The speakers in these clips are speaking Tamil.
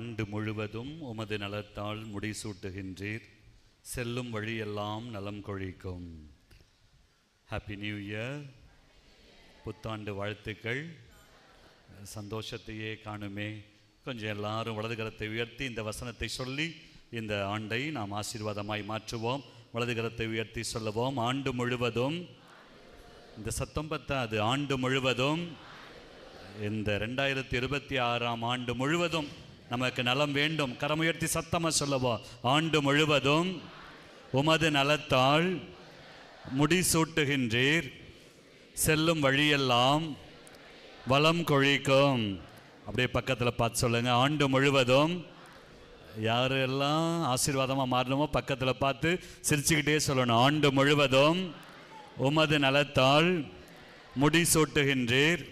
ஆண்டு முழுவதும் உமது நலத்தால் முடிசூட்டுகின்றீர். செல்லும் வழியெல்லாம் நலம் கொழிக்கும். Happy new year. புத்தாண்டு வாழ்த்துக்கள். சந்தோஷத்தையே காணுமே. கொஞ்சம் எல்லாரும் வலதுகரத்தை உயர்த்தி இந்த வசனத்தை சொல்லி இந்த ஆண்டை நாம் ஆசீர்வாதமாய் மாற்றுவோம். வலதுகரத்தை உயர்த்தி சொல்லுவோம். ஆண்டு முழுவதும், இந்த சத்தம் பத்தாது, ஆண்டு முழுவதும், இந்த 2026ஆம் ஆண்டு முழுவதும் நமக்கு நலம் வேண்டும். கரமுயர்த்தி சத்தமாக சொல்லுவோம். ஆண்டு முழுவதும் உமது நலத்தால் முடிசூட்டுகின்றீர். செல்லும் வழியெல்லாம் வளம் கொழிக்கும். அப்படியே பக்கத்தில் பார்த்து சொல்லுங்க. ஆண்டு முழுவதும், யாரெல்லாம் ஆசீர்வாதமாக மாறணுமோ பக்கத்தில் பார்த்து சிரிச்சுக்கிட்டே சொல்லணும். ஆண்டு முழுவதும் உமது நலத்தால் முடிசூட்டுகின்றீர்.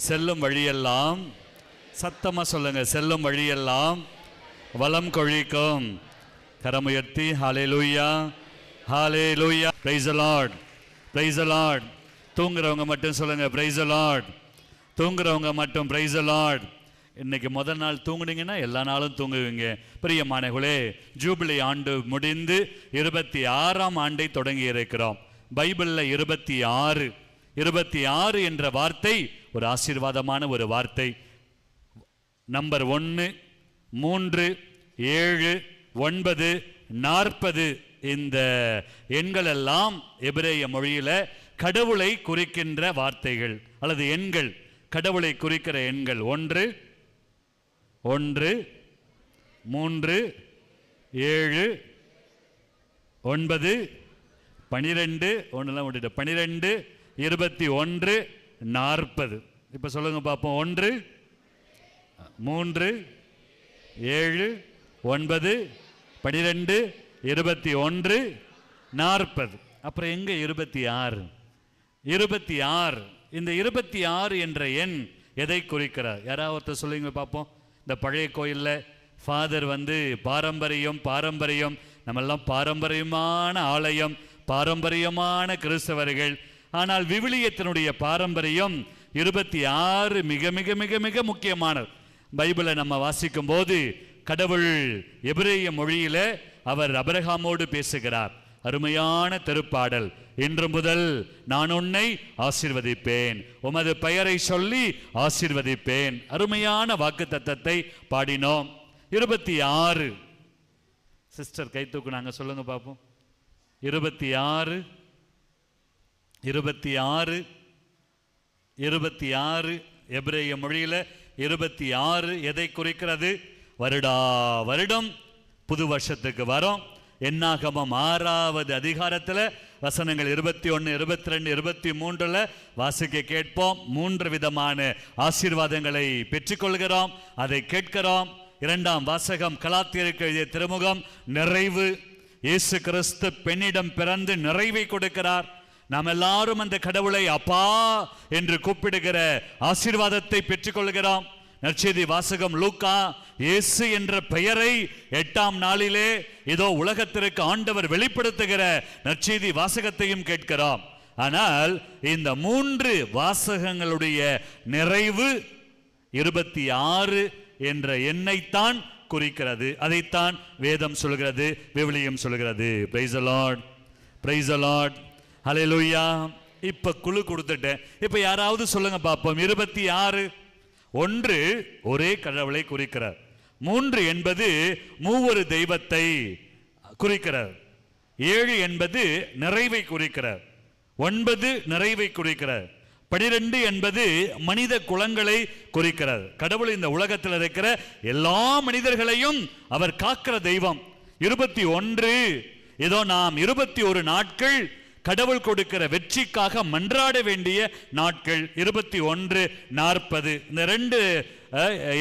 செல்லும் வழியெல்லாம், சத்தமாக சொல்லுங்க, செல்லும் வழியெல்லாம் வளம் கொழிக்கும். கரமுயர்த்தி hallelujah, hallelujah. Praise the Lord, praise the Lord. தூங்குறவங்க மட்டும் சொல்லுங்க பிரைஸ் தி லார்ட். தூங்குறவங்க மட்டும் பிரைஸ் தி லார்ட். இன்னைக்கு முதல் நாள் தூங்குனீங்கன்னா எல்லா நாளும் தூங்குவீங்க. பிரியமானவர்களே, ஜூபிலி ஆண்டு முடிந்து 26ஆம் ஆண்டை தொடங்கி இருக்கிறோம். பைபிளில் 26 என்ற வார்த்தை ஒரு ஆசீர்வாதமான ஒரு வார்த்தை. நம்பர் 1, 3, 7, 9, 40 இந்த எண்கள் எல்லாம் எபிரேய மொழியில கடவுளை குறிக்கின்ற வார்த்தைகள் அல்லது எண்கள். கடவுளை குறிக்கிற எண்கள் 1, 3, 7, 9, 12, 12, 21, 40. இப்போ சொல்லுங்க பார்ப்போம். 1, 3, 7, 9, 12, 21, 40. அப்புறம் எங்க 26? 26. இந்த 26 என்ற எண் எதை குறிக்கிறார்? யாராவது சொல்லுங்க பார்ப்போம். இந்த பழைய கோயிலில் ஃபாதர் பாரம்பரியம், நம்மெல்லாம் பாரம்பரியமான ஆலயம், பாரம்பரியமான கிறிஸ்தவர்கள். ஆனால் விவிலியத்தினுடைய பாரம்பரியம் 26 மிக மிக மிக மிக முக்கியமானது. பைபிளை நம்ம வாசிக்கும் போது கடவுள் எபிரேய மொழியில அவர் ஆபிரகாமோடு பேசுகிறார். அருமையான திருப்பாடல். இன்று முதல் நான் உன்னை ஆசீர்வதிப்பேன், உமது பெயரை சொல்லி ஆசீர்வதிப்பேன். அருமையான வாக்கு தத்தத்தை பாடினோம். 26 சிஸ்டர் கை தூக்குனாங்க, சொல்லுங்க பார்ப்போம். 26 எபிரேய மொழியில 26 எதை குறிக்கிறது? வருடா வருடம் புது வருஷத்துக்கு வரும். என்னாகமம் 6வது அதிகாரத்தில் வசனங்கள் 21, 22, 23 வாசிக்க கேட்போம். 3 விதமான ஆசீர்வாதங்களை பெற்றுக்கொள்கிறோம், அதை கேட்கிறோம். 2ஆம் வாசகம் கலாத்தியருக்கு எழுதிய திருமுகம். நிறைவு. இயேசு கிறிஸ்து பெண்ணிடம் பிறந்து நிறைவை கொடுக்கிறார். நாம் எல்லாரும் அந்த கடவுளை அப்பா என்று கூப்பிடுகிற ஆசீர்வாதத்தை பெற்றுக்கொள்கிறோம். நற்செய்தி வாசகம் லூக்கா. இயேசு என்ற பெயரை 8ஆம் நாளிலே இதோ உலகத்திற்கு ஆண்டவர் வெளிப்படுத்துகிற நற்செய்தி வாசகத்தையும் கேட்கிறோம். ஆனால் இந்த 3 வாசகங்களுடைய நிறைவு 26 என்ற எண்ணைத்தான் குறிக்கிறது. அதைத்தான் வேதம் சொல்கிறது, விவிலியம் சொல்கிறது. Praise the Lord, praise the Lord, hallelujah. இப்ப குழு கொடுத்துட்டேன். இப்ப யாராவது சொல்லுங்க பார்ப்போம். 26 1 ஒரே கடவுளை குறிக்கிறார். 3 என்பது மூவொரு தெய்வத்தை குறிக்கிறார். 7 என்பது நிறைவை குறிக்கிறார். 9 நிறைவை குறிக்கிறார். 12 என்பது மனித குலங்களை குறிக்கிறார். கடவுள் இந்த உலகத்தில் இருக்கிற எல்லா மனிதர்களையும் அவர் காக்கிற தெய்வம். 21 ஏதோ நாம் 21 நாட்கள் கடவுள் கொடுக்கிற வெற்றிக்காக மன்றாட வேண்டிய நாட்கள். 21, 40 இந்த 2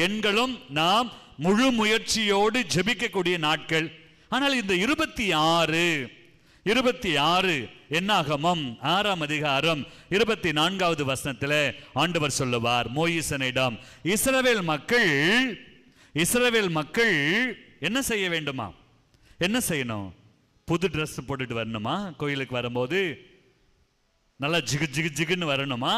எண்களும் நாம் முழு முயற்சியோடு ஜெபிக்கக்கூடிய நாட்கள். ஆனால் இந்த 26 என்னாகமம் 6ஆம் அதிகாரம் 24வது வசனத்தில் ஆண்டவர் சொல்லுவார் மோயிசனிடம், இஸ்ரவேல் மக்கள் என்ன செய்ய வேண்டுமா? என்ன செய்யணும்? புது ட்ரெஸ் போட்டுட்டு வரணுமா? கோயிலுக்கு வரும்போது நல்லா ஜிகு ஜிகு ஜிகுன்னு வரணுமா?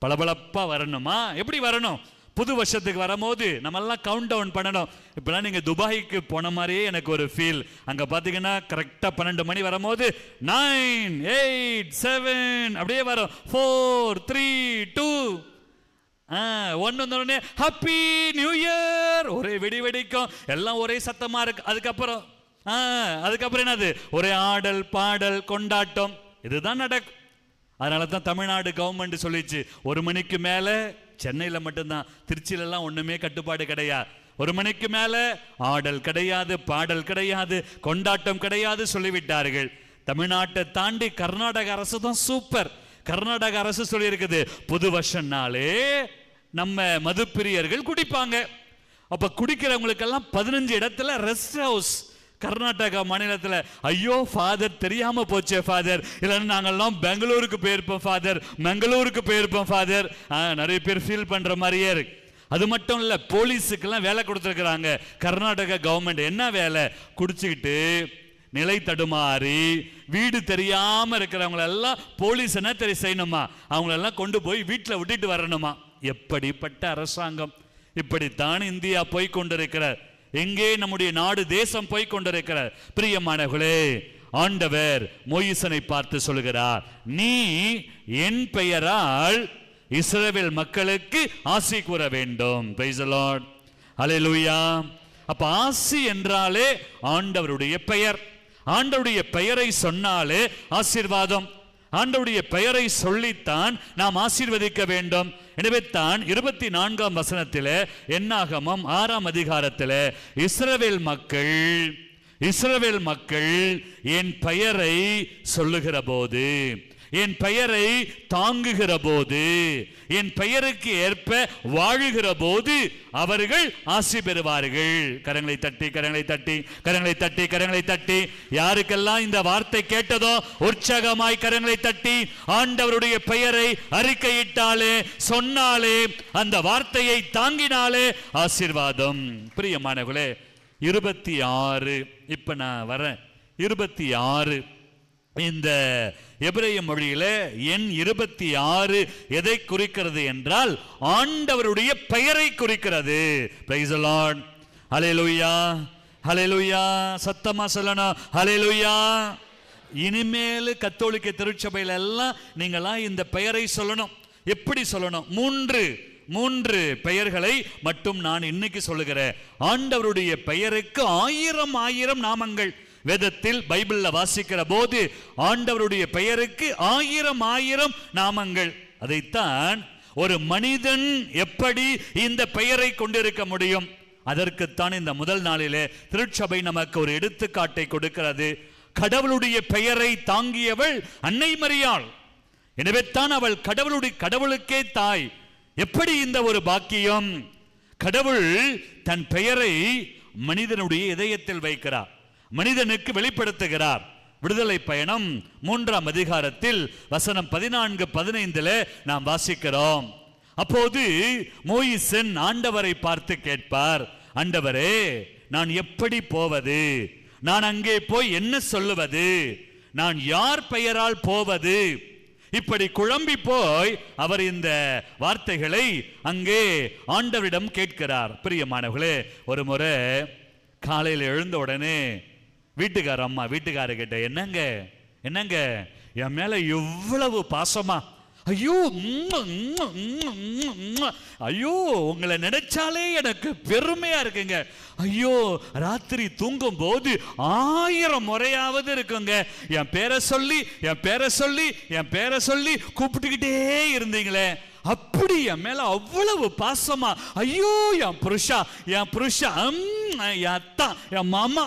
பளபளப்பா வரணுமா? எப்படி வரணும்? புது வருஷத்துக்கு வரும்போது நம்ம எல்லாம் கவுண்ட் டவுன் பண்ணணும். இப்பெல்லாம் நீங்க துபாய்க்கு போன மாதிரியே எனக்கு ஒரு ஃபீல். அங்க பாத்தீங்கன்னா கரெக்டா 12 மணி வரும்போது 9, 8, 7 அப்படியே வரும். 4, 3, 2 1 ஹாப்பி நியூ இயர். ஒரே வெடி வெடிக்கும், எல்லாம் ஒரே சத்தமா இருக்கு. அதுக்கப்புறம் என்னது? ஒரே ஆடல் பாடல் கொண்டாட்டம், இதுதான் நடக்கும். அதனால தான் தமிழ்நாடு கவர்மெண்ட் சொல்லிச்சு 1 மணிக்கு மேல, சென்னையில் மட்டும்தான், திருச்சியிலலாம் ஒண்ணுமே கட்டுப்பாடு கிடையாது. 1 மணிக்கு மேல ஆடல் கிடையாது, பாடல் கிடையாது, கொண்டாட்டம் கிடையாது சொல்லிவிட்டார்கள். தமிழ்நாட்டை தாண்டி கர்நாடக அரசு தான் சூப்பர். கர்நாடக அரசு சொல்லி இருக்குது, புது வருஷம்னாலே நம்ம மதுப்பிரியர்கள் குடிப்பாங்க. அப்ப குடிக்கிறவங்களுக்கெல்லாம் 15 இடத்துல ரெஸ்ட் ஹவுஸ். கர்நாடகா மாநிலத்தில் ஐயோ ஃபாதர் தெரியாம போச்சே ஃபாதர், இல்லைன்னா நாங்கெல்லாம் பெங்களூருக்கு போயிருப்போம் ஃபாதர், மங்களூருக்கு போயிருப்போம் ஃபாதர். நிறைய பேர் ஃபீல் பண்ற மாதிரியே இருக்கு. அது மட்டும் இல்ல, போலீஸுக்கெல்லாம் வேலை கொடுத்துருக்குறாங்க கர்நாடக கவர்மெண்ட். என்ன வேலை? குடிச்சுக்கிட்டு நிலை தடுமாறி வீடு தெரியாம இருக்கிறவங்களெல்லாம் போலீஸ் என்ன செய்யணுமா, அவங்களெல்லாம் கொண்டு போய் வீட்டில் விட்டுட்டு வரணுமா. எப்படிப்பட்ட அரசாங்கம்! இப்படித்தான் இந்தியா போய் கொண்டிருக்கிறார். எங்கே நம்முடைய நாடு தேசம் போய் கொண்டிருக்கிறார். பிரியமானவர்களே, ஆண்டவர் மோயிசனை பார்த்து சொல்கிறார், நீ என் பெயரால் இஸ்ரவேல் மக்களுக்கு ஆசி கூற வேண்டும். பிரைஸ் தி லார்ட், ஹல்லேலூயா. அப்ப ஆசி என்றாலே ஆண்டவருடைய பெயர். ஆண்டவருடைய பெயரை சொன்னாலே ஆசீர்வாதம். ஆண்டவருடைய பெயரை சொல்லித்தான் நாம் ஆசீர்வதிக்க வேண்டும். எனவே தான் 24ஆம் வசனத்திலே, என்னாகமம் 6ஆம் அதிகாரத்திலே, இஸ்ரவேல் மக்கள் என் பெயரை சொல்லுகிற போது, என் பெயரை தாங்குகிற போது, என் பெயருக்கு ஏற்ப வாழுகிற போது அவர்கள் ஆசி பெறுவார்கள். கரங்களை தட்டி கரங்களை தட்டி கரங்களை தட்டி கரங்களை தட்டி, யாருக்கெல்லாம் இந்த வார்த்தை கேட்டதோ உற்சாகமாய் கரங்களை தட்டி ஆண்டவருடைய பெயரை அறிக்கையிட்டாலே, சொன்னாலே, அந்த வார்த்தையை தாங்கினாலே ஆசீர்வாதம். பிரியமானவர்களே, 26 இப்ப நான் வரேன். 26 இந்த எபிரேய மொழியில எண் 26 எதை குறிக்கிறது என்றால் ஆண்டவருடைய பெயரை குறிக்கிறது. பிரைஸ் தி லார்ட், ஹல்லேலூயா, ஹல்லேலூயா. சத்தமா சொல்லணும், ஹல்லேலூயா. இனிமேல் கத்தோலிக்க திருச்சபையில எல்லாம் நீங்களாம் இந்த பெயரை சொல்லணும். எப்படி சொல்லணும்? மூன்று பெயர்களை மட்டும் நான் இன்னைக்கு சொல்லுகிறேன். ஆண்டவருடைய பெயருக்கு 1000 நாமங்கள். வேதத்தில் பைபிள்ல வாசிக்கிற போது ஆண்டவருடைய பெயருக்கு 1000 நாமங்கள். அதைத்தான் ஒரு மனிதன் எப்படி இந்த பெயரை கொண்டிருக்க முடியும்? அதற்குத்தான் இந்த முதல் நாளிலே திருச்சபை நமக்கு ஒரு எடுத்துக்காட்டை கொடுக்கிறது. கடவுளுடைய பெயரை தாங்கியவள் அன்னை மரியாள். எனவே தான் அவள் கடவுளுக்கே தாய். எப்படி இந்த ஒரு பாக்கியம்! கடவுள் தன் பெயரை மனிதனுடைய இதயத்தில் வைக்கிறார், மனிதனுக்கு வெளிப்படுத்துகிறார். விடுதலை பயணம் 3ஆம் அதிகாரத்தில் வசனம் 14, 15 நாம் வாசிக்கிறோம். அப்போது மோயிசன் ஆண்டவரை பார்த்து கேட்பார், ஆண்டவரே, நான் எப்படி போவது? நான் அங்கே போய் என்ன சொல்லுவது? நான் யார் பெயரால் போவது? இப்படி குழம்பி போய் அவர் இந்த வார்த்தைகளை அங்கே ஆண்டவரிடம் கேட்கிறார். பிரியமானவர்களே, ஒரு முறை காலையில் எழுந்த உடனே வீட்டுக்காரர்கிட்ட, என்னங்க என் மேல எவ்வளவு பாசமா, ஐயோ உங்களை நினைச்சாலே எனக்கு பெருமையா இருக்குங்க. ஐயோ, ராத்திரி தூங்கும் போது 1000 முறையாவது இருக்குங்க என் பேரை சொல்லி கூப்பிட்டுக்கிட்டே இருந்தீங்களே, அப்படி என் மேல அவ்வளவு பாசமா. ஐயோ, என் புருஷா, என் அத்தா, என் மாமா,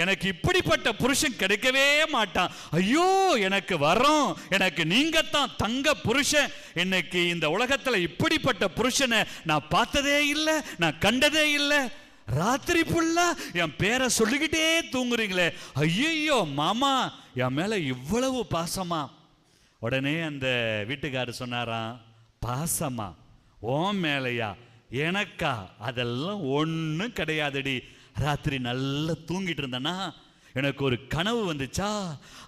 எனக்கு இப்படிப்பட்ட புருஷன் கிடைக்கவே மாட்டான். ஐயோ, எனக்கு வரோம், எனக்கு நீங்க தான் தங்க புருஷன். இன்னைக்கு இந்த உலகத்துல இப்படிப்பட்ட புருஷனை நான் பார்த்ததே இல்லை, நான் கண்டதே இல்லை. ராத்திரி ஃபுல்லா என் பேரை சொல்லிக்கிட்டே தூங்குறீங்களே, ஐயோ மாமா, என் மேல இவ்வளவு பாசமா. உடனே அந்த வீட்டுக்காரர் சொன்னாராம், பாசமா ஓ மேலையா? எனக்கா? அதெல்லாம் ஒன்றும் கிடையாதுடி. ராத்திரி நல்லா தூங்கிட்டு இருந்தேன்னா எனக்கு ஒரு கனவு வந்துச்சா,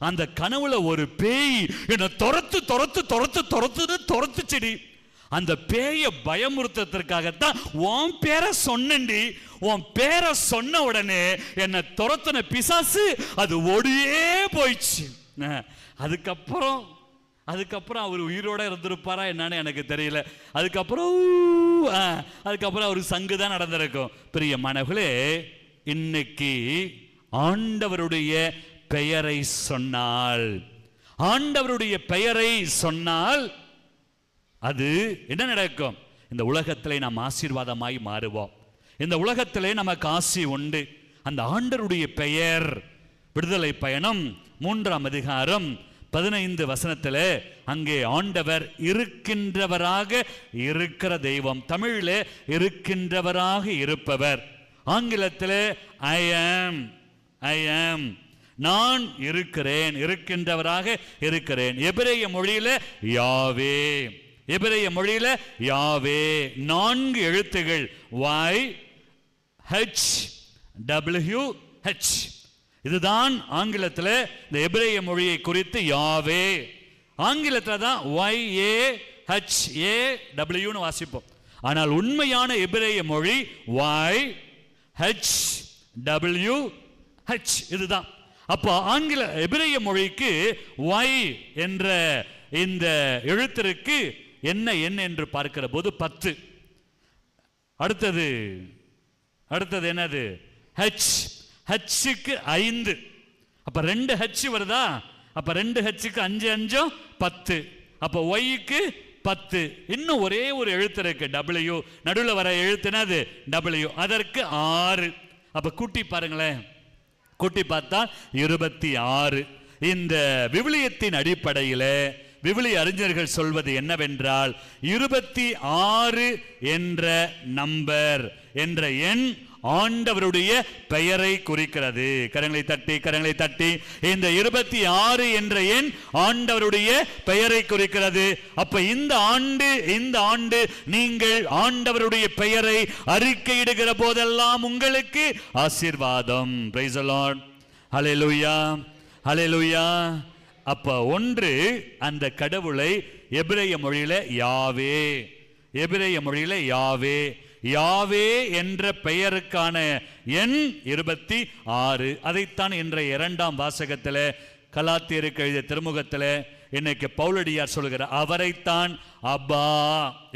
அந்த கனவுல ஒரு பேய் என்னை துரத்துச்சுடி. அந்த பேயை பயமுறுத்தத்திற்காகத்தான் உன் பேரை சொன்னண்டி. உன் பேரை சொன்ன உடனே என்னை துரத்தின பிசாசு அது ஓடியே போயிடுச்சு. அதுக்கப்புறம் அவர் உயிரோட இருந்திருப்பாரா என்னன்னு எனக்கு தெரியல. அதுக்கப்புறம் அவருக்கு சங்கு தான் நடந்திருக்கும். பிரியமானவர்களே, இன்னைக்கு ஆண்டவருடைய பெயரை சொன்னால், ஆண்டவருடைய பெயரை சொன்னால் அது என்ன நடக்கும்? இந்த உலகத்திலே நாம் ஆசீர்வாதமாய் மாறுவோம். இந்த உலகத்திலே நமக்கு ஆசி உண்டு. அந்த ஆண்டவருடைய பெயர், விடுதலை பயணம் 3ஆம் அதிகாரம் 15 வசனத்திலே அங்கே ஆண்டவர் இருக்கின்றவராக இருக்கிற தெய்வம். தமிழிலே இருக்கின்றவராக இருப்பவர், ஆங்கிலத்திலே ஐ ஆம் நான் இருக்கிறேன், இருக்கின்றவராக இருக்கிறேன். எபிரேய மொழியில யாவே, எபிரேய மொழியில யாவே 4 எழுத்துகள் YHWH. இதுதான் ஆங்கிலத்தில் இந்த எபிரேய மொழியை குறித்து யாவே. ஆங்கிலத்தில் தான் YAHAWன்னு வாசிப்போம். ஆனால் உண்மையான எபிரேய மொழி YHWH இதுதான். அப்போ ஆங்கில எபிரேய மொழிக்கு Y என்ற இந்த எழுத்திற்கு என்ன என்று பார்க்கிற போது 10. அடுத்தது என்னது? Hக்கு 5. அப்ப 2 H வருதா? அப்ப 2 Hக்கு 5 5 10. அப்ப Yக்கு 10. இன்னும் ஒரே ஒரு எழுத்து இருக்கு W, நடுவில் வர எழுத்துனது W, அதற்கு 6. அப்ப கூட்டி பாருங்களேன், கூட்டி பார்த்தா 26. இந்த விவிலியத்தின் அடிப்படையில் விவிலிய அறிஞர்கள் சொல்வது என்னவென்றால் 26 என்ற நம்பர், என்ற எண் ஆண்டவருடைய பெயரை குறிக்கிறது. கரங்களை தட்டி இந்த 26 என்ற எண் ஆண்டவருடைய பெயரை குறிக்கிறது. அப்ப இந்த ஆண்டு நீங்கள் ஆண்டவருடைய பெயரை அறிக்கையிடுகிற போதெல்லாம் உங்களுக்கு ஆசீர்வாதம். Praise the Lord. Hallelujah, hallelujah. அப்ப ஒன்று, அந்த கடவுளை எபிரேய மொழியில யாவே, எபிரேய மொழியில யாவே, யாவே என்ற பெயருக்கான எண் 26. அதைத்தான் இன்றைய 2ஆம் வாசகத்தில் கலாத்தியருக்கு எழுதிய திருமுகத்தில் இன்னைக்கு பவுலடியார் சொல்கிறார். அவரைத்தான் அப்பா,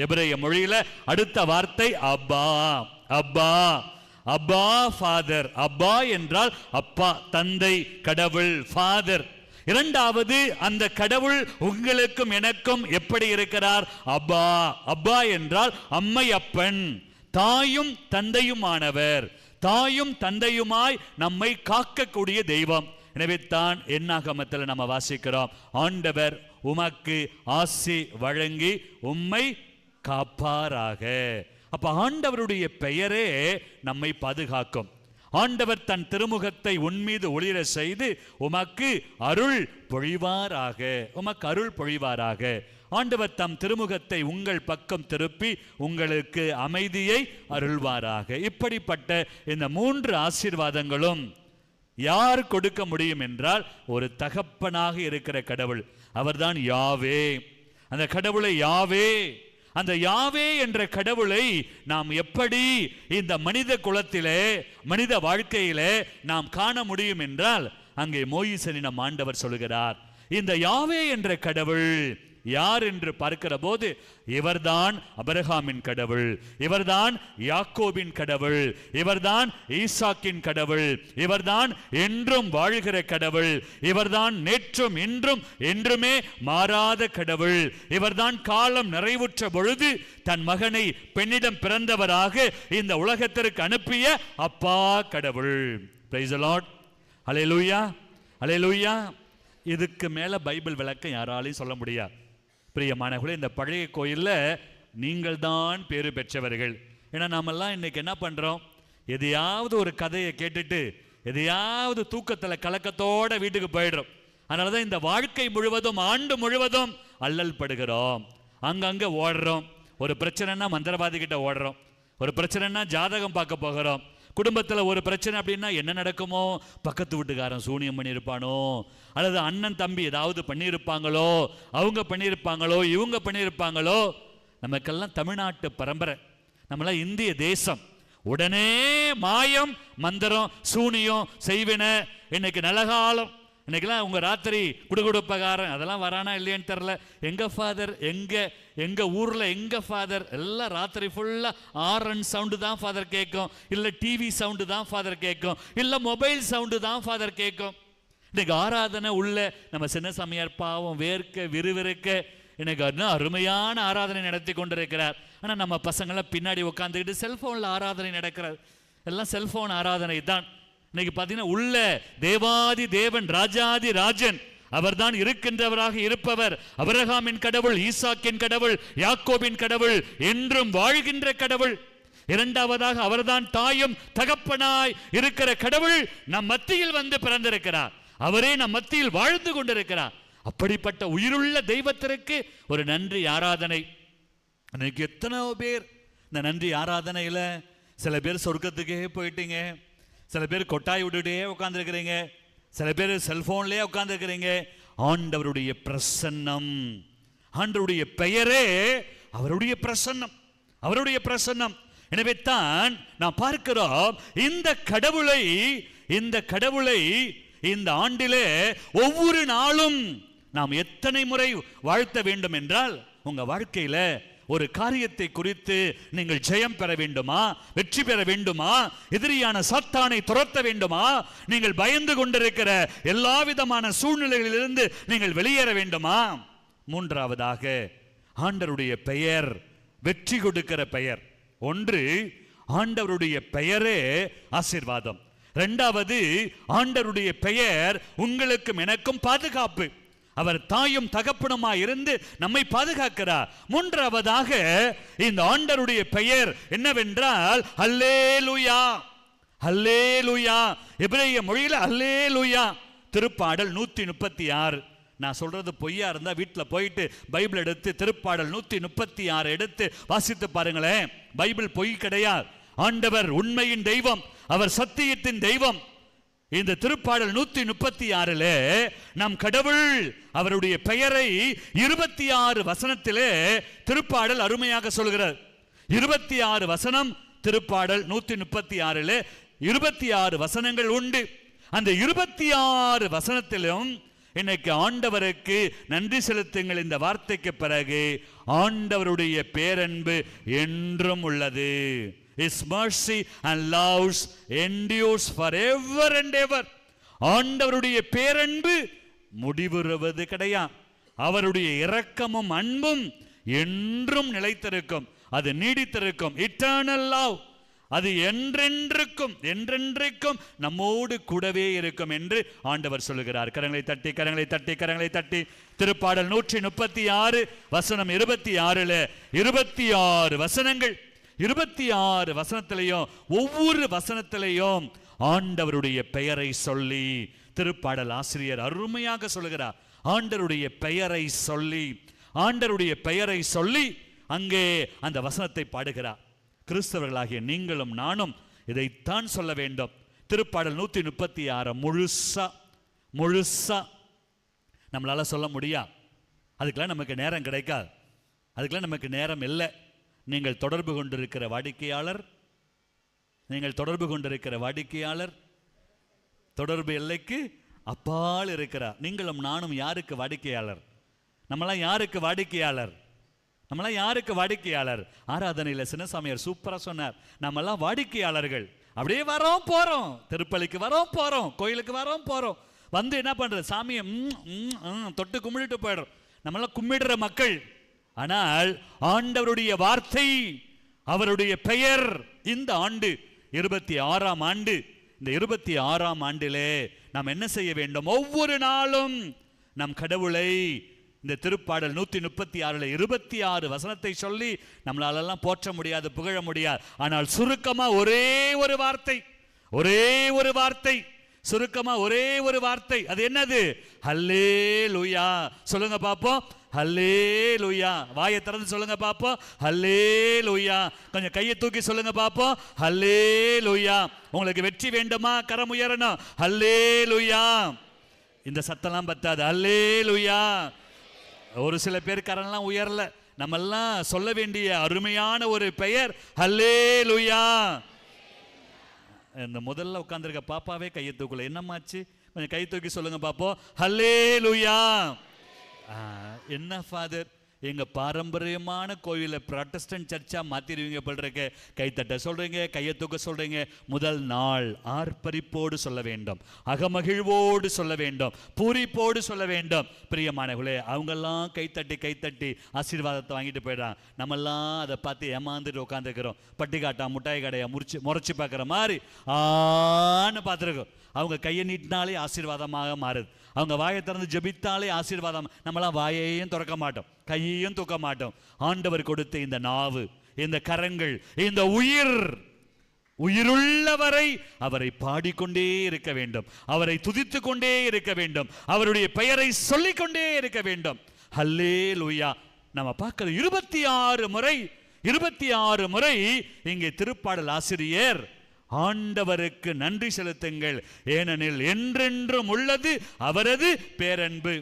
எபிரேய மொழியில அடுத்த வார்த்தை அப்பா, அப்பா, அப்பா ஃபாதர். அப்பா என்றால் அப்பா, தந்தை, கடவுள், ஃபாதர். இரண்டாவது, அந்த கடவுள் உங்களுக்கும் எனக்கும் எப்படி இருக்கிறார்? அப்பா. அப்பா என்றால் அம்மை, அப்பன், தாயும் தந்தையுமானவர், தாயும் தந்தையுமாய் நம்மை காக்கக்கூடிய தெய்வம். எனவே தான் என்னாகமத்தில் நம்ம வாசிக்கிறோம், ஆண்டவர் உமக்கு ஆசி வழங்கி உம்மை காப்பாராக. அப்ப ஆண்டவருடைய பெயரே நம்மை பாதுகாக்கும். ஆண்டவர் தன் திருமுகத்தை உன்மீது ஒளிர செய்து உமக்கு அருள் பொழிவாராக, உமக்கு அருள் பொழிவாராக. ஆண்டவர் தம் திருமுகத்தை உங்கள் பக்கம் திருப்பி உங்களுக்கு அமைதியை அருள்வாராக. இப்படிப்பட்ட இந்த 3 ஆசீர்வாதங்களும் யார் கொடுக்க முடியும் என்றால் ஒரு தகப்பனாக இருக்கிற கடவுள், அவர்தான் யாவே. அந்த கடவுளை யாவே, அந்த யாவே என்ற கடவுளை நாம் எப்படி இந்த மனித குலத்திலே, மனித வாழ்க்கையிலே நாம் காண முடியும் என்றால், அங்கே மோயிசனை நம் ஆண்டவர் சொல்கிறார், இந்த யாவே என்ற கடவுள் யார் என்று பார்க்கிற போது இவர்தான் அபிரகாமின் கடவுள், இவர்தான் யாக்கோபின் கடவுள், இவர்தான் ஈசாக்கின் கடவுள், இவர்தான் என்றும் வாழ்கிற கடவுள், இவர்தான் நேற்றும் இன்றும் என்றுமே மாறாத கடவுள், இவர்தான் காலம் நிறைவுற்ற பொழுது தன் மகனை பெண்ணிடம் பிறந்தவராக இந்த உலகத்திற்கு அனுப்பிய அப்பா கடவுள். Praise the Lord. Hallelujah, hallelujah. இதுக்கு மேல பைபிள் விளக்கம் யாராலையும் சொல்ல முடியாது. பிரியமானவர்களே, இந்த பழைய கோயிலில் நீங்கள் தான் பேரு பெற்றவர்கள். ஏன்னா நாமெல்லாம் இன்னைக்கு என்ன பண்ணுறோம், எதையாவது ஒரு கதையை கேட்டுட்டு எதையாவது தூக்கத்தில் கலக்கத்தோட வீட்டுக்கு போயிடுறோம். அதனால தான் இந்த வாழ்க்கை முழுவதும், ஆண்டு முழுவதும் அல்லல் படுகிறோம். அங்கங்கே ஓடுறோம். ஒரு பிரச்சனைனா மந்திரவாதி கிட்ட ஓடுறோம், ஒரு பிரச்சனைனா ஜாதகம் பார்க்க போகிறோம், குடும்பத்தில் ஒரு பிரச்சனை அப்படின்னா என்ன நடக்குமோ, பக்கத்து வீட்டுக்காரன் சூனியம் பண்ணியிருப்பானோ, அல்லது அண்ணன் தம்பி ஏதாவது பண்ணியிருப்பாங்களோ, அவங்க பண்ணியிருப்பாங்களோ, இவங்க பண்ணியிருப்பாங்களோ. நமக்கெல்லாம் தமிழ்நாட்டு பரம்பரை, நம்மளாம் இந்திய தேசம். உடனே மாயம், மந்திரம், சூனியம், செய்வின. இன்னைக்கு நலகாலம், இன்னைக்கெல்லாம் உங்க ராத்திரி குடுகுடுப்பகாரன் அதெல்லாம் வரானா இல்லையான்னு தெரில. எங்க ஃபாதர், எங்க ஊர்ல எங்க ஃபாதர், எல்லாம் ராத்திரி ஃபுல்லா ஆரன் சவுண்டு தான் ஃபாதர் கேட்கும், இல்ல டிவி சவுண்டு தான் ஃபாதர் கேட்கும், இல்ல மொபைல் சவுண்டு தான் ஃபாதர் கேட்கும். இன்னைக்கு ஆராதனை உள்ள நம்ம சின்ன சாமியார் பாவம் வேர்க்க விறுவிறுக்க எனக்கு இன்னும் அருமையான ஆராதனை நடத்தி கொண்டிருக்கிறார். ஆனால் நம்ம பசங்களாம் பின்னாடி உட்காந்துக்கிட்டு செல்போனில் ஆராதனை நடக்கிறார். எல்லாம் செல்போன் ஆராதனை தான். இன்னைக்கு பார்த்தீங்கன்னா உள்ள தேவாதி தேவன், ராஜாதி ராஜன், அவர்தான் இருக்கின்றவராக இருப்பவர். அபிரகாமின் கடவுள், ஈசாக்கின் கடவுள், யாக்கோபின் கடவுள், என்றும் வாழ்கின்ற கடவுள். இரண்டாவதாக அவர்தான் தாயும் தகப்பனாய் இருக்கிற கடவுள் நம் மத்தியில் வந்து பிறந்திருக்கிறார். அவரே நம் மத்தியில் வாழ்ந்து கொண்டிருக்கிறார். அப்படிப்பட்ட உயிருள்ள தெய்வத்திற்கு ஒரு நன்றி ஆராதனை. இன்னைக்கு எத்தனை பேர் இந்த நன்றி ஆராதனையில், சில பேர் சொர்க்கத்துக்கே போயிட்டீங்க, சில பேர் கொட்டாய் விட்டுட்டே உட்காந்துருக்கிறீங்க, சில பேர் செல்போன்லேயே உட்காந்துருக்கிறீங்க. ஆண்டவருடைய பிரசன்னம், ஆண்டவருடைய பெயரே அவருடைய பிரசன்னம், அவருடைய பிரசன்னம். எனவே தான் நாம் பார்க்கிறோம் இந்த கடவுளை இந்த ஆண்டிலே ஒவ்வொரு நாளும் நாம் எத்தனை முறை வாழ்த்த வேண்டும் என்றால், உங்க வாழ்க்கையில ஒரு காரியத்தை குறித்து நீங்கள் ஜெயம் பெற வேண்டுமா, வெற்றி பெற வேண்டுமா, எதிரியான சாத்தானை துரத்த வேண்டுமா, நீங்கள் பயந்து கொண்டிருக்கிற எல்லா விதமான சூழ்நிலைகளிலிருந்து நீங்கள் வெளியேற வேண்டுமா, மூன்றாவதாக ஆண்டவருடைய பெயர் வெற்றி கொடுக்கிற பெயர். ஒன்று, ஆண்டவருடைய பெயரே ஆசீர்வாதம். இரண்டாவது, ஆண்டவருடைய பெயர் உங்களுக்கும் எனக்கும் பாதுகாப்பு. அவர் தாயும் தகப்பனுமாய் இருந்து நம்மை பாதுகாக்கிறார். மூன்றாவதாக இந்த ஆண்டவருடைய பெயர் என்னவென்றால் அல்லேலூயா. அல்லேலூயா எபிரேய மொழியில் அல்லேலூயா. திருப்பாடல் 136. நான் சொல்றது பொய்யா இருந்தா வீட்டில் போயிட்டு பைபிள் எடுத்து திருப்பாடல் 136 எடுத்து வாசித்து பாருங்களேன். பைபிள் பொய் கிடையாது. ஆண்டவர் உண்மையின் தெய்வம், அவர் சத்தியத்தின் தெய்வம். இந்த திருப்பாடல் 136 நம் கடவுள் அவருடைய பெயரை 26 வசனத்திலே திருப்பாடல் அருமையாக சொல்கிறார். 26 வசனம் திருப்பாடல் 136 26 வசனங்கள் உண்டு. அந்த 26 வசனத்திலும் இன்னைக்கு ஆண்டவருக்கு நன்றி செலுத்துங்கள். இந்த வார்த்தைக்கு பிறகு ஆண்டவருடைய பேரன்பு என்றும் உள்ளது. His mercy and love endures forever and ever. ஆண்டவருடைய பேரன்பு முடிவுறுவது கிடையாது. அவருடைய இரக்கமும் அன்பும் என்றும் நிலைத்திருக்கும், அது நீடித்திருக்கும். Eternal love, அது என்றென்றைக்கும் என்றென்றைக்கும் நம்மோடு கூடவே இருக்கும் என்று ஆண்டவர் சொல்லுகிறார். கரங்களை தட்டி கரங்களை தட்டி கரங்களை தட்டி திருப்பாடல் 136 வசனம் 26 26 வசனங்கள். 26 வசனத்திலையும் ஒவ்வொரு வசனத்திலையும் ஆண்டவருடைய பெயரை சொல்லி திருப்பாடல் ஆசிரியர் அருமையாக சொல்லுகிறார். ஆண்டவருடைய பெயரை சொல்லி, ஆண்டவருடைய பெயரை சொல்லி அங்கே அந்த வசனத்தை பாடுகிறார். கிறிஸ்தவர்களாகிய நீங்களும் நானும் இதைத்தான் சொல்ல வேண்டும். திருப்பாடல் 136 முழுசா நம்மளால சொல்ல முடியாது. அதுக்கெல்லாம் நமக்கு நேரம் கிடைக்காது, அதுக்கெல்லாம் நமக்கு நேரம் இல்லை. நீங்கள் தொடர்பு கொண்டிருக்கிற வாடிக்கையாளர் தொடர்பு எல்லைக்கு அப்பால் இருக்கிறார். நீங்களும் நானும் யாருக்கு வாடிக்கையாளர்? நம்மளாம் யாருக்கு வாடிக்கையாளர்? ஆராதனையில் சின்னசாமியார் சூப்பரா சொன்னார். நம்மெல்லாம் வாடிக்கையாளர்கள். அப்படியே வரோம் போறோம், திருப்பலிக்கு வரோம் போறோம், கோயிலுக்கு வரோம் போறோம், வந்து என்ன பண்றது, சாமியை தொட்டு கும்பிட்டு போயிடுறோம். நம்மளாம் கும்பிடுற மக்கள். ஆனால் ஆண்டவருடைய வார்த்தை, அவருடைய பெயர் இந்த ஆண்டு 26ஆம் ஆண்டு. இந்த 26ஆம் ஆண்டிலே நாம் என்ன செய்ய வேண்டும்? ஒவ்வொரு நாளும் நம் கடவுளை இந்த திருப்பாடல் 136 26 வசனத்தை சொல்லி நம்மளாலெல்லாம் போற்ற முடியாது, புகழ முடியாது. ஆனால் சுருக்கமா ஒரே ஒரு வார்த்தை சுருக்கமா ஒரே ஒரு வார்த்தை. அது என்னது? ஹல்லேலூயா. சொல்லுங்க பாப்போம், ஹல்லேலூயா. வாயை திறந்து சொல்லுங்க பாப்போம், ஹல்லேலூயா. கொஞ்சம் கையை தூக்கி சொல்லுங்க பாப்போம், ஹல்லேலூயா. உங்களுக்கு வெற்றி வேண்டுமா? கரம் உயரணும், ஹல்லேலூயா. இந்த சத்தம்லாம் பத்தாது, ஹல்லேலூயா. ஒரு சில பேர் கரம்லாம் உயரல, நம்மெல்லாம் சொல்ல வேண்டிய அருமையான ஒரு பெயர் ஹல்லேலூயா. இந்த முதல்ல உட்கார்ந்திருக்க பாப்பாவே கையை தூக்கல. என்னமாச்சு? கொஞ்சம் கை தூக்கி சொல்லுங்க பாப்போம். ஹல்லேலூயா. என்ன ஃபாதர், எங்க பாரம்பரியமான கோயில புராட்டஸ்டன்ட் சர்ச்சா மாத்திருவீங்க போல்றக்க. கைத்தட்ட சொல்றீங்க, கையை தூக்க சொல்றீங்க. முதல் நாள் ஆர்ப்பரிப்போடு சொல்ல வேண்டும், அகமகிழ்வோடு சொல்ல வேண்டும், பூரிப்போடு சொல்ல வேண்டும். பிரியமானவர்களே, அவங்கெல்லாம் கைத்தட்டி ஆசீர்வாதத்தை வாங்கிட்டு போயிடுறான். நம்மெல்லாம் அதை பார்த்து ஏமாந்துட்டு உட்காந்துருக்கிறோம். பட்டி காட்டா முட்டாய் கடையை முறைச்சு பார்க்குற மாதிரி ஆன்னு பார்த்துருக்கோம். அவங்க கையை நீட்டினாலே ஆசீர்வாதமாக மாறுது. அவங்க வாயை திறந்து ஜெபித்தாலே ஆசீர்வாதம். நம்மளாம் வாயையும் திறக்க மாட்டோம், கையையும் தூக்க மாட்டோம். ஆண்டவர் கொடுத்த இந்த நாவு, இந்த கரங்கள், இந்த உயிருள்ளவரை அவரை பாடிக்கொண்டே இருக்க வேண்டும், அவரை துதித்து கொண்டே இருக்க வேண்டும், அவருடைய பெயரை சொல்லிக்கொண்டே இருக்க வேண்டும். ஹல்லேலூயா. நம்ம பார்க்கிறது 26 முறை இங்கே திருப்பாடல் ஆசிரியர் ஆண்டவருக்கு நன்றி செலுத்துங்கள், ஏனெனில் என்றென்றும் உள்ளது அவரது பேரன்பு.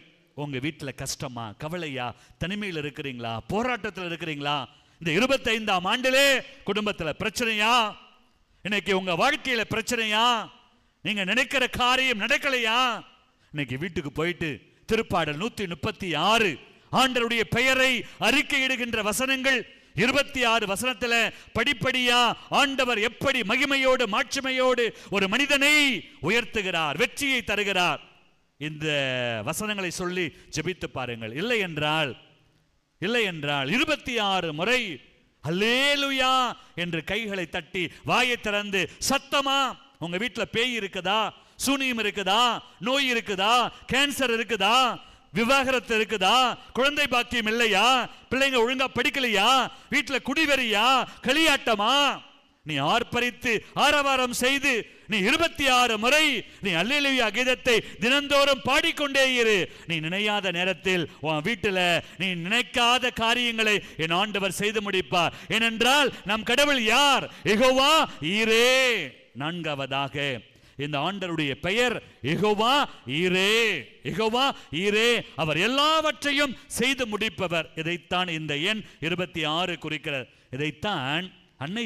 உங்க வீட்டில் கஷ்டமா, கவலையா, தனிமையில் இருக்கிறீங்களா, போராட்டத்தில் இருக்கிறீங்களா? இந்த 25ஆம் ஆண்டிலே குடும்பத்தில் பிரச்சனையா, இன்னைக்கு உங்க வாழ்க்கையில பிரச்சனையா, நீங்க நினைக்கிற காரியம் நடக்கலையா? இன்னைக்கு வீட்டுக்கு போயிட்டு திருப்பாடல் 136 ஆண்டவருடைய பெயரை அறிக்கையிடுகின்ற வசனங்கள் 26 வசனத்துல படிப்படியா ஆண்டவர் எப்படி மகிமையோடு மாட்சிமையோடு ஒரு மனிதனை உயர்த்துகிறார், வெற்றியை தருகிறார். இந்த வசனங்களை சொல்லி ஜெபித்து பாருங்கள். இல்லை என்றால் 26 முறை அல்லேலூயா என்று கைகளை தட்டி வாயை திறந்து சத்தமா. உங்க வீட்டில் பேய் இருக்குதா, சூனியம் இருக்குதா, நோய் இருக்குதா, கேன்சர் இருக்குதா, விவாகரத்து இருக்குதா, குழந்தை பாக்கியம் இல்லையா, பிள்ளைங்க ஒழுங்கா படிக்கலையா, வீட்டுல குடிவெறியா, களியாட்டமா, நீ ஆர்ப்பரித்து ஆரவாரம் செய்து நீ 26 முறை நீ அல்லேலூயா கீதத்தை தினந்தோறும் பாடிக்கொண்டே இரு. நீ நினையாத நேரத்தில் உன் வீட்டில் நீ நினைக்காத காரியங்களை என் ஆண்டவர் செய்து முடிப்பார். ஏனென்றால் நம் கடவுள் யார்? யெகோவா ஈரே. 4வதாக இந்த ஆண்டவருடைய பெயர் யெகோவா ஈரே. யெகோவா ஈரே, அவர் எல்லாவற்றையும் செய்து முடிப்பவர். இதைத்தான் இந்த எண் 26 குறிக்கிறது. இதைத்தான் அன்னை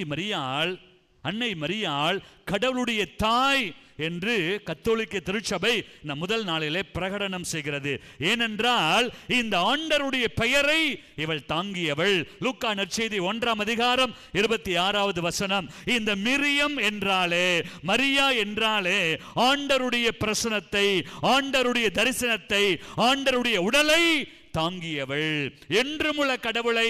மரியாள் கடவுளுடைய தாய் என்று கத்தோலிக்க திருச்சபை இந்த முதல் நாளிலே பிரகடனம் செய்கிறது. ஏனென்றால் இந்த ஆண்டவருடைய பெயரை இவள் தாங்கியவள். லூக்கா நற்செய்தி 1ஆம் அதிகாரம் 26வது வசனம். இந்த மிரியம் என்றாலே, மரியா என்றாலே ஆண்டவருடைய பிரசனத்தை, ஆண்டவருடைய தரிசனத்தை, ஆண்டவருடைய உடலை தாங்கியவள். என்றுமுள்ள கடவுளை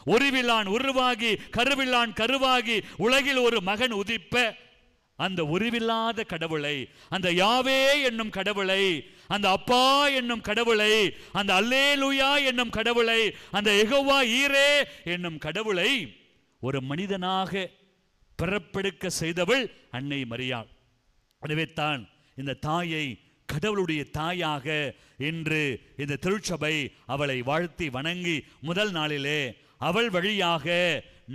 ஒருவிலான் உருவாகி கருவிலான் கருவாகி உலகில் ஒரு மகன் உதிப்ப அந்த உருவில்லாத கடவுளை, அந்த யாவே என்னும் கடவுளை, அந்த அப்பா என்னும் கடவுளை, அந்த அல்லேலூயா என்னும் கடவுளை, அந்த யெகோவா ஈரே என்னும் கடவுளை ஒரு மனிதனாக பிறப்பெடுக்க செய்தவள் அன்னை மரியாள். எனவே தான் இந்த தாயை கடவுளுடைய தாயாக இன்று இந்த திருச்சபை அவளை வாழ்த்தி வணங்கி முதல் நாளிலே அவள் வழியாக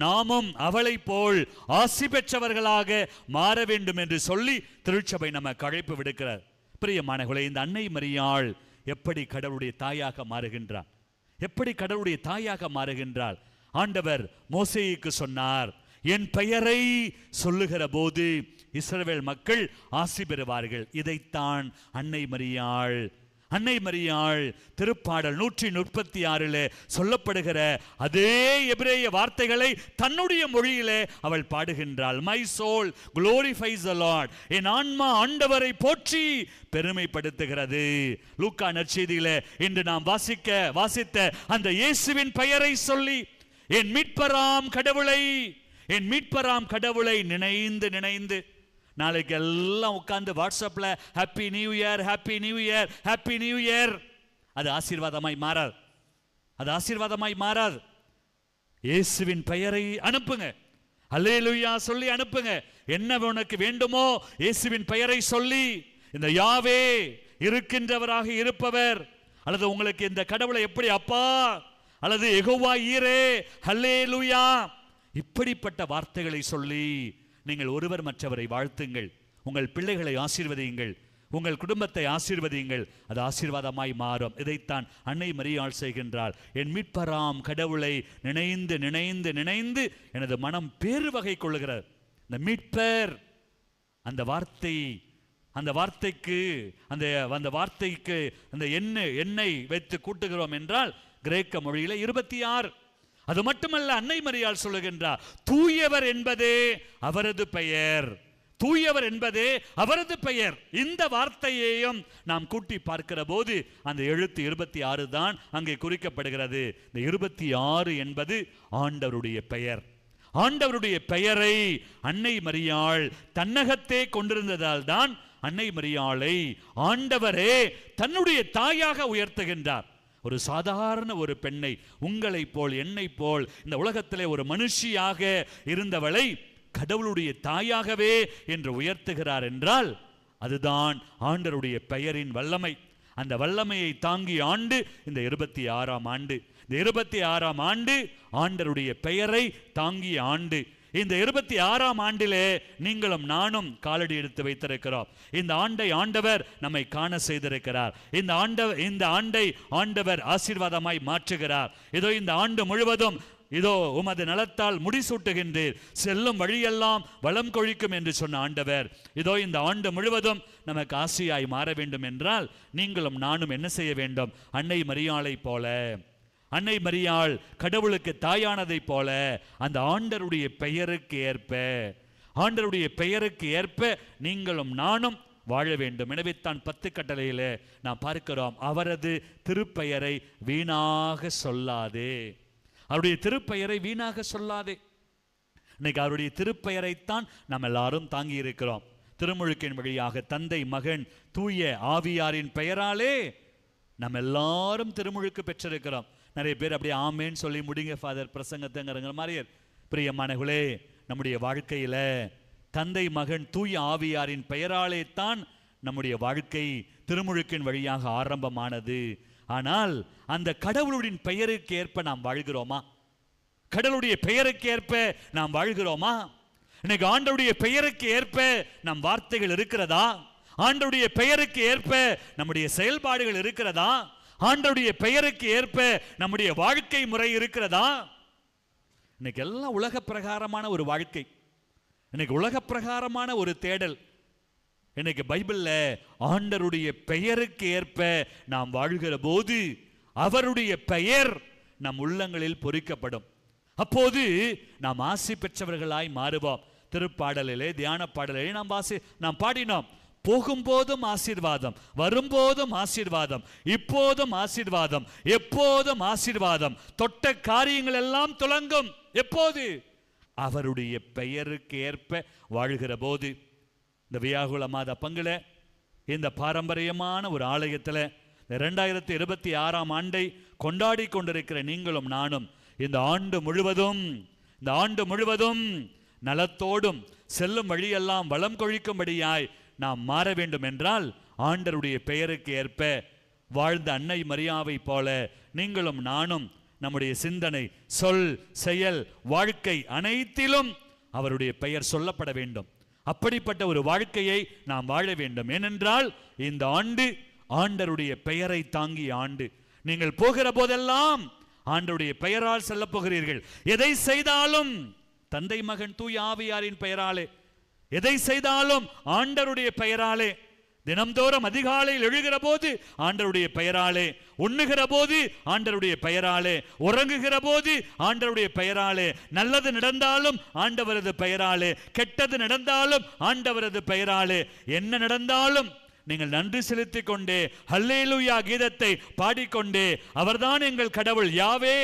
நாமும் அவளை போல் ஆசி பெற்றவர்களாக மாற வேண்டும் என்று சொல்லி திருச்சபை நமக்கு அழைப்பு விடுக்கிறார். பிரியமானவர்களே, இந்த அன்னை மரியாள் எப்படி கடவுளுடைய தாயாக மாறுகின்றார்? எப்படி கடவுளுடைய தாயாக மாறுகின்றார்? ஆண்டவர் மோசேயுக்கு சொன்னார், என் பெயரை சொல்லுகிற போது இஸ்ரவேல் மக்கள் ஆசி பெறுவார்கள். இதைத்தான் அன்னை மரியாள் திருப்பாடல் 136 சொல்லப்படுகிற அதே எபிரேய வார்த்தைகளை தன்னுடைய மொழியிலே அவள் பாடுகின்றாள். My soul glorifies the Lord. என் ஆன்மா ஆண்டவரை போற்றி பெருமைப்படுத்துகிறது. லூக்கா நற்செய்தியிலே இன்று நாம் வாசித்த அந்த இயேசுவின் பெயரை சொல்லி என் மீட்பராம் கடவுளை நினைந்து நாளைக்கு எல்லாம் உட்கார்ந்து வாட்ஸ்அப்ல happy new year, happy new year, happy new year. அது ஆசீர்வாதமாய் மாறாது. இயேசுவின் பெயரை அனுப்புங்க, அல்லேலூயா சொல்லி அனுப்புங்க. என்ன உனக்கு வேண்டுமோ இயேசுவின் பெயரை சொல்லி, இந்த யாவே இருக்கின்றவராக இருப்பவர், அல்லது உங்களுக்கு இந்த கடவுளை எப்படி அப்பா, அல்லது யெகோவா ஈரே, அல்லேலூயா, இப்படிப்பட்ட வார்த்தைகளை சொல்லி நீங்கள் ஒருவர் மற்றவரை வாழ்த்துங்கள். உங்கள் பிள்ளைகளை ஆசீர்வதியுங்கள். உங்கள் குடும்பத்தை ஆசீர்வதியுங்கள், அது ஆசீர்வாதமாய் மாறும். இதைத்தான் அன்னை மரியாள் செய்கின்றாள். என் மீட்பராம் கடவுளை நினைந்து நினைந்து நினைந்து எனது மனம் பேறு வகை கொள்ளுகிறது. இந்த மீட்பர் அந்த வார்த்தைக்கு அந்த எண்ணெய் வைத்து கூட்டுகிறோம் என்றால் கிரேக்க மொழியில 26. அது மட்டுமல்ல, அன்னை மரியாள் சொல்லுகின்றார், தூயவர் என்பதே அவரது பெயர். தூயவர் என்பதே அவரது பெயர். இந்த வார்த்தையையும் நாம் கூட்டி பார்க்கிற போது அந்த எழுத்து 26 தான் அங்கே குறிக்கப்படுகிறது. இந்த 26 என்பது ஆண்டவருடைய பெயர். ஆண்டவருடைய பெயரை அன்னை மரியாள் தன்னகத்தே கொண்டிருந்ததால் தான் அன்னை மரியாளை ஆண்டவரே தன்னுடைய தாயாக உயர்த்துகின்றார். ஒரு சாதாரண ஒரு பெண்ணை, உங்களை போல் என்னை போல் இந்த உலகத்திலே ஒரு மனுஷியாக இருந்தவளை கடவுளுடைய தாயாகவே என்று உயர்த்துகிறார் என்றால் அதுதான் ஆண்டவருடைய பெயரின் வல்லமை. அந்த வல்லமையை தாங்கி ஆண்டு இந்த 26ஆம் ஆண்டு. இந்த 26ஆம் ஆண்டு ஆண்டவருடைய பெயரை தாங்கிய ஆண்டு. இந்த 26ஆம் ஆண்டிலே நீங்களும் நானும் காலடி எடுத்து வைத்திருக்கிறோம். இந்த ஆண்டை ஆண்டவர் நம்மை காண செய்திருக்கிறார். இந்த ஆண்டை ஆண்டவர் ஆசீர்வாதமாய் மாற்றுகிறார். இதோ இந்த ஆண்டு முழுவதும் இதோ உமது நலத்தால் முடிசூட்டுகின்றீர், செல்லும் வழியெல்லாம் வளம் கொழிக்கும் என்று சொன்ன ஆண்டவர் இதோ இந்த ஆண்டு முழுவதும் நமக்கு ஆசியாய் மாற வேண்டும் என்றால் நீங்களும் நானும் என்ன செய்ய வேண்டும்? அன்னை மரியாளை போல, அன்னை மரியாள் கடவுளுக்கு தாயானதை போல அந்த ஆண்டவருடைய பெயருக்கு ஏற்ப நீங்களும் நானும் வாழ வேண்டும். எனவே தான் 10 கட்டளையிலே நாம் பார்க்கிறோம், அவரது திருப்பெயரை வீணாக சொல்லாதே. அவருடைய திருப்பெயரை வீணாக சொல்லாதே. இன்னைக்கு அவருடைய திருப்பெயரைத்தான் நாம் எல்லாரும் தாங்கி இருக்கிறோம். திருமுழுக்கின் வழியாக தந்தை, மகன், தூய ஆவியாரின் பெயராலே நம்ம எல்லாரும் திருமுழுக்கு பெற்றிருக்கிறோம். நிறைய பேர் அப்படியே ஆமேன்னு சொல்லி முடிங்க ஃபாதர் பிரசங்கத்தைங்கிற மாதிரி. பிரியமானவர்களே, நம்முடைய வாழ்க்கையில தந்தை, மகன், தூய ஆவியாரின் பெயராலே தான் நம்முடைய வாழ்க்கை திருமுழுக்கின் வழியாக ஆரம்பமானது. ஆனால் அந்த கடவுளுடைய பெயருக்கு ஏற்ப நாம் வாழ்கிறோமா? கடவுளுடைய பெயருக்கு ஏற்ப நாம் வாழ்கிறோமா? இன்னைக்கு ஆண்டவருடைய பெயருக்கு ஏற்ப நம் வார்த்தைகள் இருக்கிறதா? ஆண்டவருடைய பெயருக்கு ஏற்ப நம்முடைய செயல்பாடுகள் இருக்கிறதா? ஆண்டவருடைய பெயருக்கு ஏற்ப நம்முடைய வாழ்க்கை முறை இருக்கிறதா? இன்னைக்கு எல்லாம் உலக பிரகாரமான ஒரு வாழ்க்கை, இன்னைக்கு உலக பிரகாரமான ஒரு தேடல். இன்னைக்கு பைபிள்ல ஆண்டவருடைய பெயருக்கு ஏற்ப நாம் வாழ்கிற போது அவருடைய பெயர் நம் உள்ளங்களில் பொறிக்கப்படும். அப்போது நாம் ஆசி பெற்றவர்களாய் மாறுவோம். திருப்பாடலிலே, தியான பாடலிலே நாம் பாடினோம், போகும்போதும் ஆசீர்வாதம், வரும்போதும் ஆசீர்வாதம், இப்போதும் ஆசீர்வாதம், எப்போதும் ஆசீர்வாதம், தொட்ட காரியங்கள் எல்லாம் துலங்கும். எப்போது? அவருடைய பெயருக்கு ஏற்ப வாழ்கிற போது. இந்த வியாகுல மாத பங்குல இந்த பாரம்பரியமான ஒரு ஆலயத்தில் 2026ஆம் ஆண்டை கொண்டாடி கொண்டிருக்கிற நீங்களும் நானும் இந்த ஆண்டு முழுவதும் நலத்தோடும் செல்லும் வழியெல்லாம் வளம் கொழிக்கும்படியாய் நாம் மாற வேண்டும் என்றால் ஆண்டவருடைய பெயருக்கு ஏற்ப வாழ்ந்த அன்னை மரியாவை போல நீங்களும் நானும் நம்முடைய சிந்தனை, சொல், செயல், வாழ்க்கை அனைத்திலும் அவருடைய பெயர் சொல்லப்பட வேண்டும். அப்படிப்பட்ட ஒரு வாழ்க்கையை நாம் வாழ வேண்டும். ஏனென்றால் இந்த ஆண்டு ஆண்டவருடைய பெயரை தாங்கிய ஆண்டு. நீங்கள் போகிற போதெல்லாம் ஆண்டவருடைய பெயரால் செல்ல போகிறீர்கள். எதை செய்தாலும் தந்தை, மகன், தூய ஆவியாரின் பெயராலே, எதை செய்தாலும் ஆண்டவருடைய பெயராலே. தினம்தோறும் அதிகாலையில் எழுகிற போது ஆண்டவருடைய பெயராலே, உண்ணுகிற போது ஆண்டவருடைய பெயராலே, உறங்குகிற போது ஆண்டவருடைய பெயராலே, நல்லது நடந்தாலும் ஆண்டவரது பெயராலே, கெட்டது நடந்தாலும் ஆண்டவரது பெயராலே, என்ன நடந்தாலும் நீங்கள் நன்றி செலுத்திக் கொண்டே ஹல்லேலூயா கீதத்தை பாடிக்கொண்டே அவர்தான் எங்கள் கடவுள் யாவே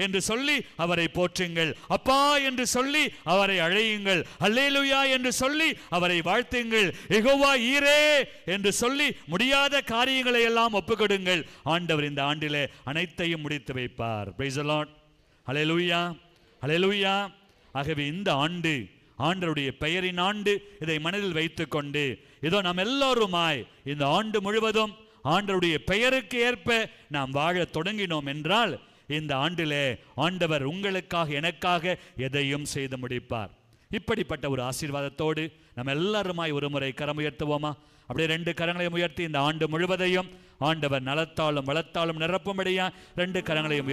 என்று சொல்லி அவரை போற்றுங்கள். அப்பா என்று சொல்லி அவரை அழையுங்கள். ஹல்லேலூயா என்று சொல்லி அவரை வாழ்த்துங்கள். யெகோவா ஈரே என்று சொல்லி முடியாத காரியங்களை எல்லாம் ஒப்புக்கொடுங்கள். ஆண்டவர் இந்த ஆண்டிலே அனைத்தையும் முடித்து வைப்பார். Praise the Lord. Hallelujah, hallelujah. ஆகவே இந்த ஆண்டு ஆண்டவருடைய பெயரின் ஆண்டு. இதை மனதில் வைத்துக் கொண்டு இதோ நாம் எல்லோருமாய் இந்த ஆண்டு முழுவதும் ஆண்டவருடைய பெயருக்கு ஏற்ப நாம் வாழ தொடங்கினோம் என்றால் இந்த ஆண்டிலே ஆண்டவர் உங்களுக்காக, எனக்காக எதையும் செய்து முடிப்பார். இப்படிப்பட்ட ஒரு ஆசீர்வாதத்தோடு நம்ம எல்லாருமாய் ஒரு முறை கரம் உயர்த்துவோமா? அப்படியே 2 கரங்களையும் உயர்த்தி இந்த ஆண்டு முழுவதையும் ஆண்டவர் நலத்தாலும் வளத்தாலும் நிரப்பும்படியா 2 கரங்களையும்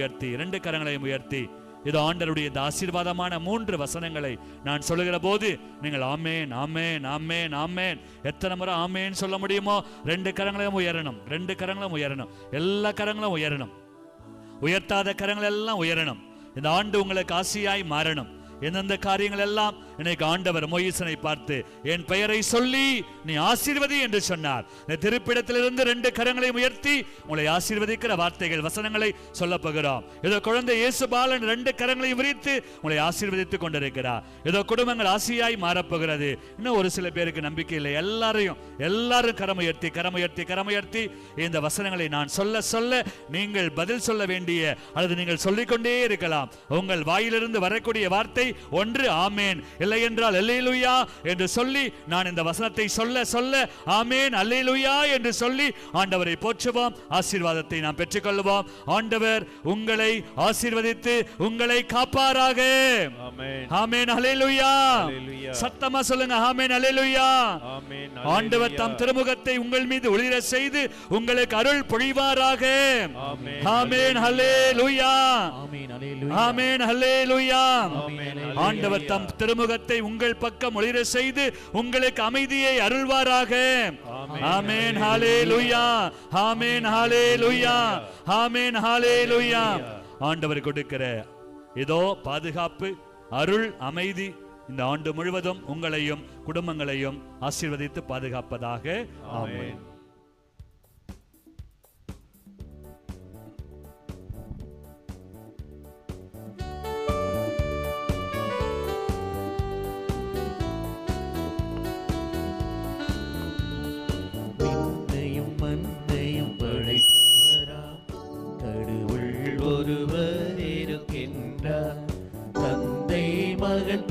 உயர்த்தி இது ஆண்டவருடைய இந்த ஆசீர்வாதமான 3 வசனங்களை நான் சொல்லுகிற போது நீங்கள் ஆமேன் ஆமேன் ஆமேன் ஆமேன் எத்தனை முறை ஆமேன் சொல்ல முடியுமோ 2 கரங்களையும் உயரணும். எல்லா கரங்களும் உயரணும். உயர்த்தாத கரங்கள் எல்லாம் உயரணும். இந்த ஆண்டு உங்களுக்கு ஆசியாய் மாறணும். எந்தெந்த காரியங்கள் எல்லாம் இன்னைக்கு ஆண்டவர் மோயிசனை பார்த்து என் பெயரை சொல்லி நீ ஆசீர்வதி என்று சொன்னார். இந்த திருப்பிடத்திலிருந்து 2 கரங்களை உயர்த்தி உங்களை ஆசீர்வதிக்கிற வார்த்தைகள் வசனங்களை சொல்ல போகிறோம். ஏதோ குழந்தை இயேசு பாலன் 2 கரங்களை விரித்து உங்களை ஆசீர்வதித்துக் கொண்டிருக்கிறார். ஏதோ குடும்பங்கள் ஆசியாய் மாறப்போகிறது. இன்னும் ஒரு சில பேருக்கு நம்பிக்கை இல்லை. எல்லாரும் கரம் உயர்த்தி இந்த வசனங்களை நான் சொல்ல நீங்கள் பதில் சொல்ல வேண்டிய அல்லது நீங்கள் சொல்லிக்கொண்டே இருக்கலாம். உங்கள் வாயிலிருந்து வரக்கூடிய வார்த்தை ஒன்று ஆமேன், இல்லை என்றால் அல்லேலூயா என்று சொல்லி நான் இந்த வசனத்தை சொல்ல ஆமேன் அல்லேலூயா என்று சொல்லி ஆண்டவரை போற்றுவோம். ஆசீர்வாதத்தை நாம் பெற்றுக்கொள்வோம். ஆண்டவர் உங்களை ஆசீர்வதித்து உங்களை காப்பாராக. ஆமேன் அல்லேலூயா. சத்தமா சொல்லுங்க ஆமேன் அல்லேலூயா. ஆண்டவர் தம் திருமுகத்தை உங்கள் மீது ஒளிர செய்து உங்களுக்கு அருள் பொழிவாராக. ஆமேன் அல்லேலூயா. ஆமேன் அல்லேலூயா. ஆண்டவர் தம் திருமுகத்தை உங்கள் பக்கம் ஒளிர செய்து உங்களுக்கு அமைதியை அருள்வாராக. ஆமென் ஹல்லேலூயா. ஆமென் ஹல்லேலூயா. ஆமென் ஹல்லேலூயா. ஆண்டவர் கொடுக்கிற இதோ பாதுகாப்பு, அருள், அமைதி இந்த ஆண்டு முழுவதும் உங்களையும் குடும்பங்களையும் ஆசீர்வதித்து பாதுகாப்பதாக. ஆமென். ஒருவர் இருக்கின்றார், தந்தை மகன்